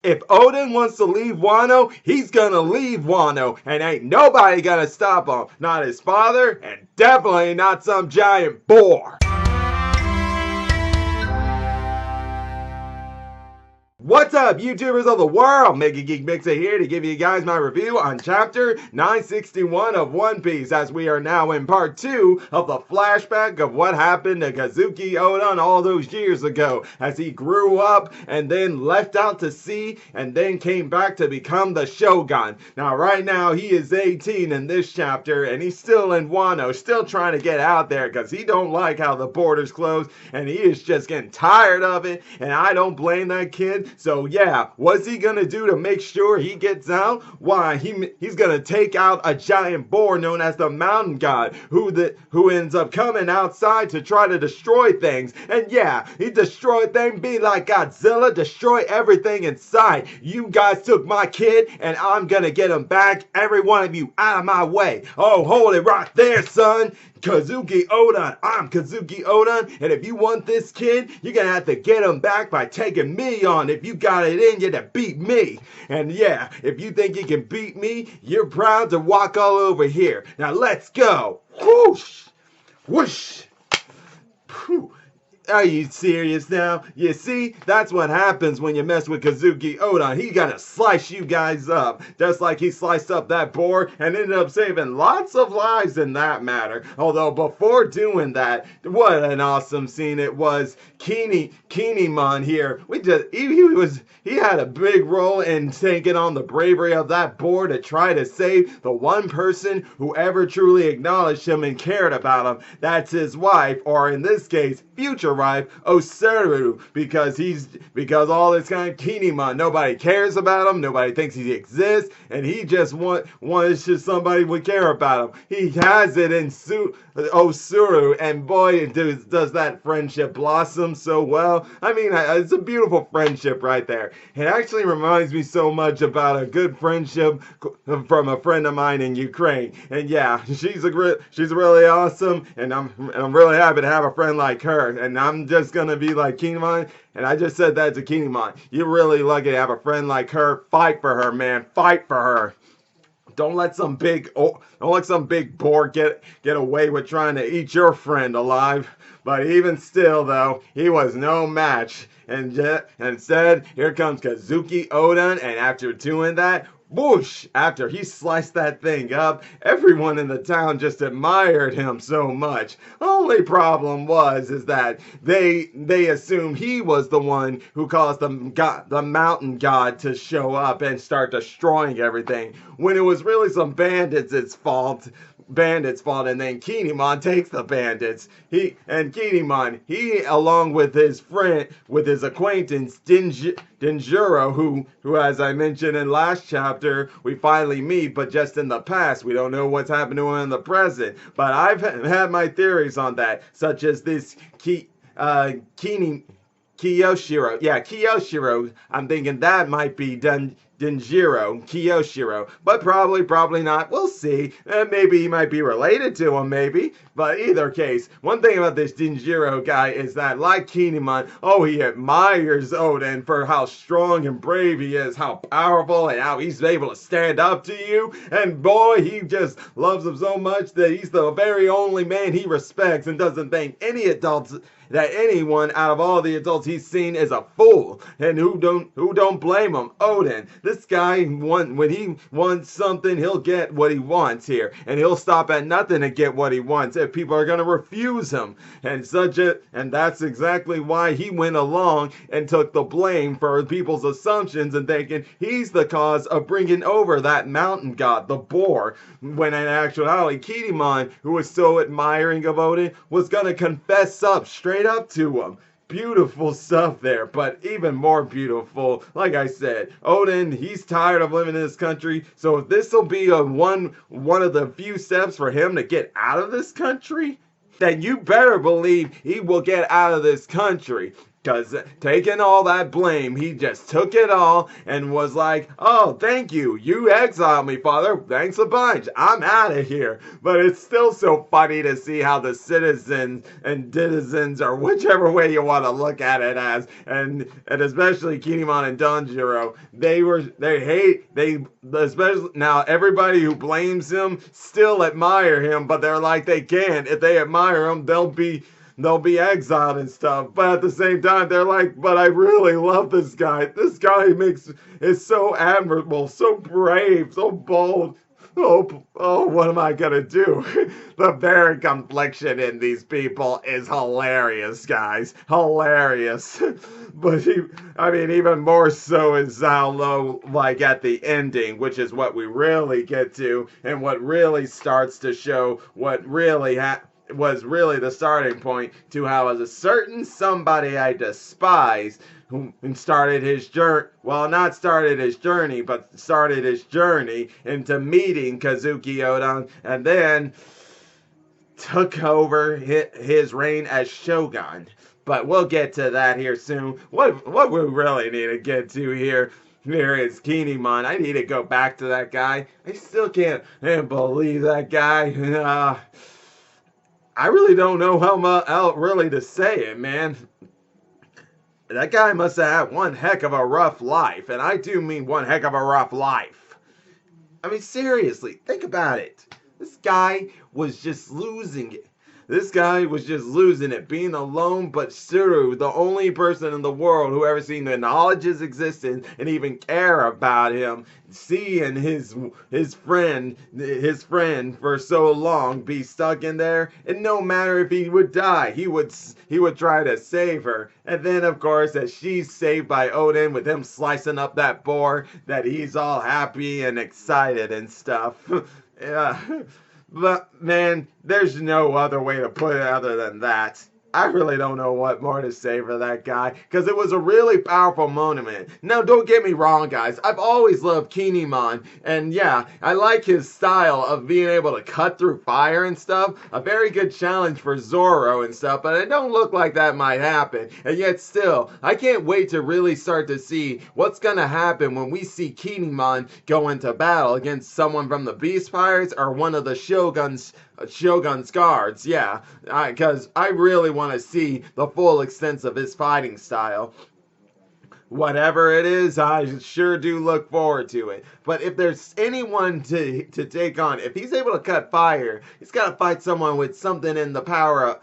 If Oden wants to leave Wano, he's gonna leave Wano, and ain't nobody gonna stop him. Not his father, and definitely not some giant boar. What's up, YouTubers of the world? MegaGeekMixer here to give you guys my review on Chapter 961 of One Piece, as we are now in Part 2 of the flashback of what happened to Kazuki Oden all those years ago, as he grew up and then left out to sea and then came back to become the Shogun. Now, right now, he is 18 in this chapter, and he's still in Wano, still trying to get out there because he don't like how the borders close, and he is just getting tired of it, and I don't blame that kid. So yeah, what's he gonna do to make sure he gets out? Why, he's gonna take out a giant boar known as the Mountain God, who ends up coming outside to try to destroy things. And yeah, he destroyed things, be like Godzilla, destroy everything in sight. You guys took my kid, and I'm gonna get him back. Every one of you out of my way. Oh, hold it right there, son. Kazuki Oden. I'm Kazuki Oden, and if you want this kid, you're gonna have to get him back by taking me on. If you got it in you to beat me. And yeah, if you think you can beat me, you're proud to walk all over here. Now let's go. Whoosh! Whoosh! Whew. Are you serious now? You see, that's what happens when you mess with Kazuki Oden. He gonna slice you guys up, just like he sliced up that boar and ended up saving lots of lives in that matter. Although before doing that, what an awesome scene it was. Kinemon here, he had a big role in taking on the bravery of that boar to try to save the one person who ever truly acknowledged him and cared about him. That's his wife, or in this case, future wife, Tsuru, because all this kind of Kinemon, nobody cares about him, nobody thinks he exists, and he just wants just somebody would care about him. He has it in Tsuru, and boy, does that friendship blossom so well. I mean, it's a beautiful friendship right there. It actually reminds me so much about a good friendship from a friend of mine in Ukraine. And yeah, she's really awesome, and I'm really happy to have a friend like her. And I'm just gonna be like Kinemon, and I just said that to Kinemon. You're really lucky to have a friend like her. Fight for her, man. Fight for her. Don't let some big boar get away with trying to eat your friend alive. But even still, though, he was no match. And instead, here comes Kazuki Oden, and after doing that, whoosh! After he sliced that thing up, everyone in the town just admired him so much. Only problem is that they assumed he was the one who caused the mountain god to show up and start destroying everything, when it was really some bandits' fault, and then Kinemon takes the bandits. Kinemon, along with his acquaintance Denjiro, who as I mentioned in last chapter, we finally meet, but just in the past. We don't know what's happened to him in the present. But I've had my theories on that, such as this Kiyoshiro. Yeah, Kiyoshiro. I'm thinking that might be Kiyoshiro, but probably not. We'll see. Maybe he might be related to him, maybe. But either case, one thing about this Denjiro guy is that, like Kinemon, he admires Oden for how strong and brave he is, how powerful, and how he's able to stand up to you. And boy, he just loves him so much that he's the very only man he respects, and doesn't think that anyone out of all the adults he's seen is a fool. And who don't blame him? Oden. This guy, when he wants something, he'll get what he wants here, and he'll stop at nothing to get what he wants if people are going to refuse him. And that's exactly why he went along and took the blame for people's assumptions and thinking he's the cause of bringing over that mountain god, the boar, when in actuality, Kinemon, who was so admiring of Oden, was going to confess up straight up to him. Beautiful stuff there, but even more beautiful, like I said, Oden, he's tired of living in this country, so if this will be one of the few steps for him to get out of this country, then you better believe he will get out of this country. Because taking all that blame, he just took it all and was like, oh, thank you. You exiled me, Father. Thanks a bunch. I'm out of here. But it's still so funny to see how the citizens and denizens, or whichever way you want to look at it as, and especially Kinemon and Danjiro, especially now everybody who blames him still admire him, but they're like they can't. If they admire him, they'll be exiled and stuff. But at the same time, they're like, but I really love this guy. This guy is so admirable, so brave, so bold. Oh, what am I gonna do? The very confliction in these people is hilarious, guys. Hilarious. But even more so is Zhao Lo, like at the ending, which is what we really get to, and what really starts to show what really was really the starting point to how a certain somebody I despise who started his journey, well, not started his journey, but started his journey into meeting Kazuki Oden, and then took over his reign as Shogun. But we'll get to that here soon. What we really need to get to here is Kinemon. I need to go back to that guy. I still can't believe that guy. I really don't know how much else really to say it, man. That guy must have had one heck of a rough life, and I do mean one heck of a rough life. I mean, seriously, think about it. This guy was just losing it. This guy was just losing it, being alone, but Tsuru, the only person in the world who ever seemed to acknowledge his existence and even care about him, seeing his friend for so long be stuck in there, and no matter if he would die, he would try to save her. And then, of course, as she's saved by Oden with him slicing up that boar, that he's all happy and excited and stuff. Yeah. But, man, there's no other way to put it other than that. I really don't know what more to say for that guy, because it was a really powerful moment. Now, don't get me wrong, guys. I've always loved Kinemon, and yeah, I like his style of being able to cut through fire and stuff. A very good challenge for Zoro and stuff, but it don't look like that might happen. And yet still, I can't wait to really start to see what's gonna happen when we see Kinemon go into battle against someone from the Beast Pirates or one of the Shogun's guards, yeah, because I really want to see the full extent of his fighting style. Whatever it is, I sure do look forward to it. But if there's anyone to take on, if he's able to cut fire, he's got to fight someone with something in the power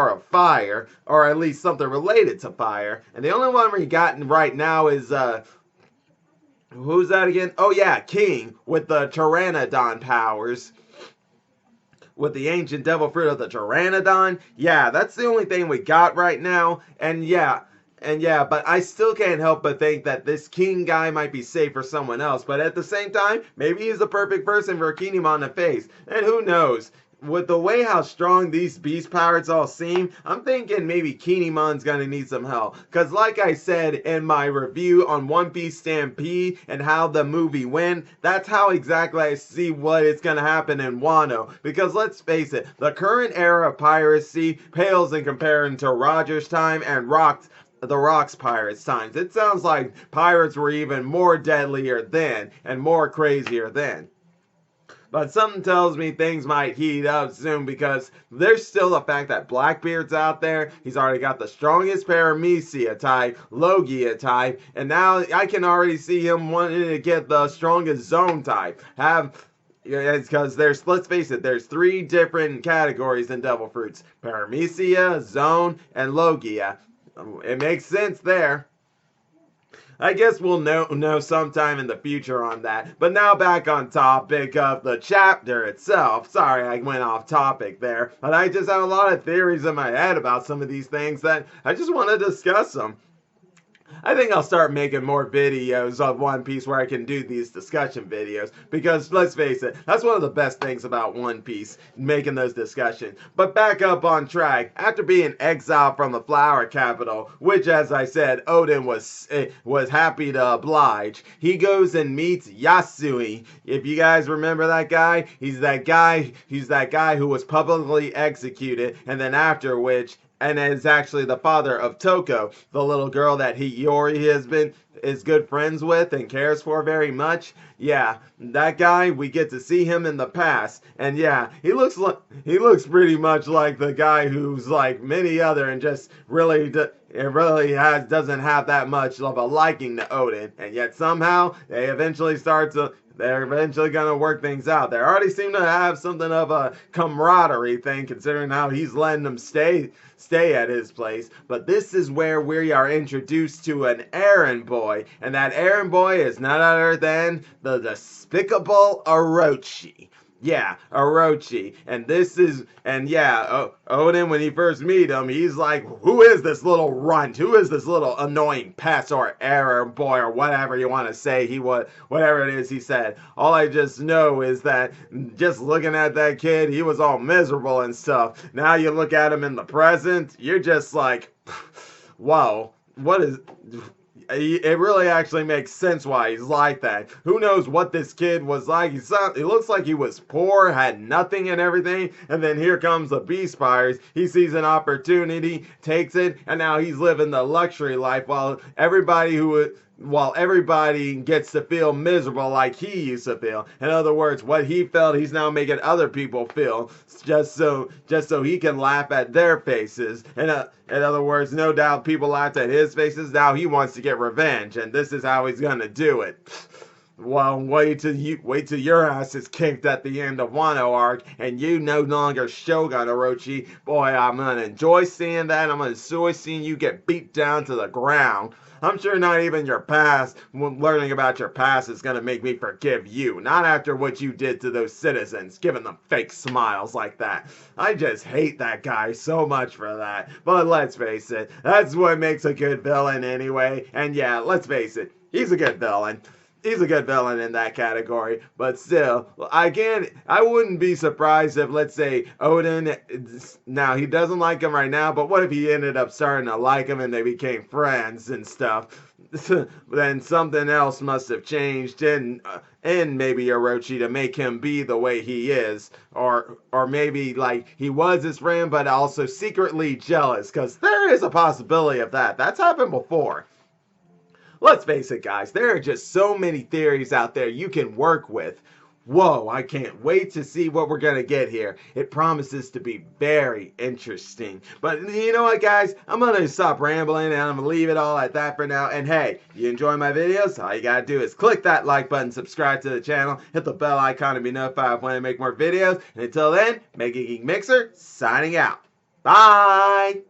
of fire, or at least something related to fire. And the only one we got right now is who's that again? Oh yeah, King with the Pteranodon powers. With the ancient devil fruit of the Pteranodon. Yeah, that's the only thing we got right now. And yeah, but I still can't help but think that this King guy might be safe for someone else. But at the same time, maybe he's the perfect person for Kinemon to face. And who knows? With the way how strong these beast pirates all seem, I'm thinking maybe Kinemon's gonna need some help. Cause like I said in my review on One Piece Stampede and how the movie went, that's how exactly I see what is gonna happen in Wano. Because let's face it, the current era of piracy pales in comparison to Roger's time and the Rock's pirates' times. It sounds like pirates were even more deadlier then and more crazier then. But something tells me things might heat up soon because there's still the fact that Blackbeard's out there. He's already got the strongest Paramecia type, Logia type, and now I can already see him wanting to get the strongest Zone type. Because let's face it, there's 3 different categories in Devil Fruits. Paramecia, Zone, and Logia. It makes sense there. I guess we'll know sometime in the future on that. But now back on topic of the chapter itself. Sorry, I went off topic there. But I just have a lot of theories in my head about some of these things that I just want to discuss them. I think I'll start making more videos of One Piece where I can do these discussion videos. Because, let's face it, that's one of the best things about One Piece, making those discussions. But back up on track, after being exiled from the Flower Capital, which, as I said, Oden was happy to oblige, he goes and meets Yasui. If you guys remember that guy, he's that guy who was publicly executed, and then after which, and is actually the father of Toko, the little girl that Hiyori is good friends with and cares for very much. Yeah, that guy, we get to see him in the past, and yeah, he looks pretty much like the guy who's like many other and just doesn't have that much of a liking to Oden, and yet somehow they're eventually gonna work things out. They already seem to have something of a camaraderie thing, considering how he's letting them stay at his place. But this is where we are introduced to an errand boy, and that errand boy is none other than the despicable Orochi. Yeah, Orochi. Oden, when he first meet him, he's like, who is this little runt? Who is this little annoying pest or error boy or whatever you want to say whatever it is he said. All I just know is that just looking at that kid, he was all miserable and stuff. Now you look at him in the present, you're just like, whoa, what is... It really actually makes sense why he's like that. Who knows what this kid was like? He looks like he was poor, had nothing and everything, and then here comes the Beast Spires. He sees an opportunity, takes it, and now he's living the luxury life while everybody gets to feel miserable like he used to feel. In other words, what he felt, he's now making other people feel, just so he can laugh at their faces. In other words, no doubt people laughed at his faces. Now he wants to get revenge, and this is how he's gonna do it. Well, wait till your ass is kicked at the end of Wano arc, and you no longer Shogun Orochi. Boy, I'm gonna enjoy seeing that. I'm gonna enjoy seeing you get beat down to the ground. I'm sure not even your past, learning about your past is gonna make me forgive you. Not after what you did to those citizens, giving them fake smiles like that. I just hate that guy so much for that. But let's face it, that's what makes a good villain anyway. And yeah, let's face it, he's a good villain. He's a good villain in that category, but still, again, I wouldn't be surprised if, let's say, Oden, now he doesn't like him right now, but what if he ended up starting to like him and they became friends and stuff? Then something else must have changed in maybe Orochi to make him be the way he is, or maybe like he was his friend but also secretly jealous, because there is a possibility of that. That's happened before. Let's face it, guys, there are just so many theories out there you can work with. Whoa, I can't wait to see what we're going to get here. It promises to be very interesting. But you know what, guys? I'm going to stop rambling and I'm going to leave it all at that for now. And hey, you enjoy my videos? All you got to do is click that like button, subscribe to the channel, hit the bell icon to be notified when I make more videos. And until then, MegaGeekMixer signing out. Bye!